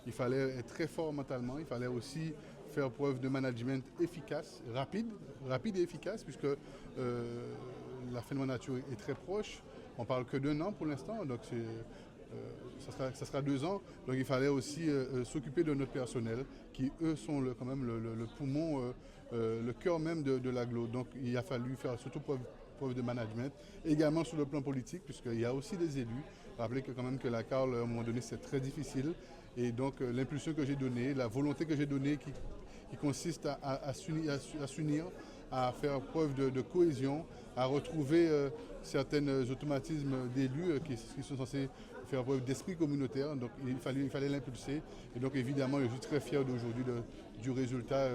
il fallait être très fort mentalement, il fallait aussi faire preuve de management efficace, rapide et efficace, puisque la fin de mandature est très proche. On ne parle que d'un an pour l'instant, donc ça sera 2 ans. Donc il fallait aussi s'occuper de notre personnel, qui eux sont quand même le poumon, le cœur même de l'agglo. Donc il a fallu faire surtout preuve de management, également sur le plan politique, puisqu'il y a aussi des élus. Rappelez que quand même que la CARL, à un moment donné, c'est très difficile. Et donc l'impulsion que j'ai donnée, la volonté que j'ai donnée qui consiste à s'unir, à faire preuve de cohésion, à retrouver certains automatismes d'élus qui sont censés faire preuve d'esprit communautaire. Donc il fallait l'impulser. Et donc évidemment, je suis très fier d'aujourd'hui du résultat.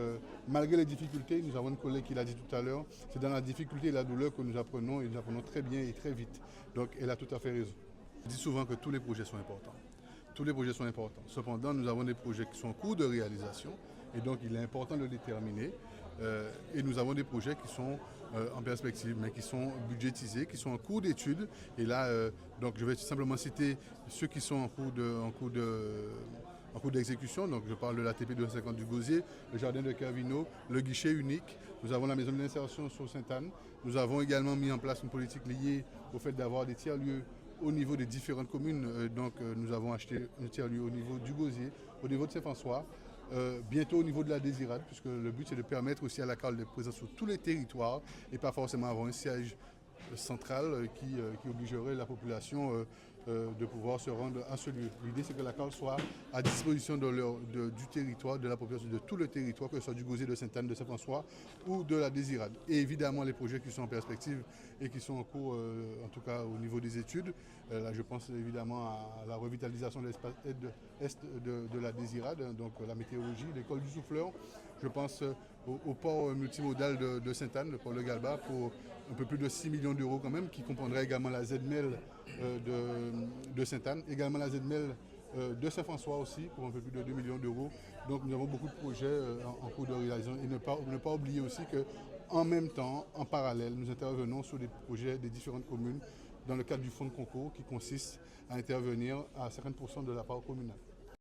Malgré les difficultés, nous avons une collègue qui l'a dit tout à l'heure, c'est dans la difficulté et la douleur que nous apprenons, et nous apprenons très bien et très vite. Donc elle a tout à fait raison. Je dis souvent que tous les projets sont importants. Tous les projets sont importants. Cependant, nous avons des projets qui sont en cours de réalisation et donc il est important de les terminer. Et nous avons des projets qui sont en perspective, mais qui sont budgétisés, qui sont en cours d'étude. Et là, donc je vais simplement citer ceux qui sont en cours d'exécution. Donc je parle de l'ATP 250 du Gosier, le jardin de Kervino, le guichet unique. Nous avons la maison de l'insertion sur Sainte-Anne. Nous avons également mis en place une politique liée au fait d'avoir des tiers-lieux au niveau des différentes communes. Donc nous avons acheté un tiers-lieu au niveau du Gosier, au niveau de Saint-François, bientôt au niveau de la Désirade, puisque le but c'est de permettre aussi à la CARL d'être présente sur tous les territoires et pas forcément avoir un siège central qui obligerait la population de pouvoir se rendre à ce lieu. L'idée c'est que la CARL soit à disposition du territoire, de la population, de tout le territoire, que ce soit du Gosier, de Sainte-Anne, de Saint-François ou de la Désirade. Et évidemment les projets qui sont en perspective et qui sont en cours, en tout cas au niveau des études. Là je pense évidemment à la revitalisation de l'espace est de la Désirade, donc la météorologie, l'école du souffleur. Je pense au port multimodal de Sainte-Anne, le port de Galba, pour un peu plus de 6 millions d'euros quand même, qui comprendrait également la ZMEL de Sainte-Anne, également la ZMEL de Saint-François aussi, pour un peu plus de 2 millions d'euros. Donc nous avons beaucoup de projets en cours de réalisation. Et ne pas oublier aussi qu'en même temps, en parallèle, nous intervenons sur des projets des différentes communes dans le cadre du fonds de concours qui consiste à intervenir à 50% de la part communale.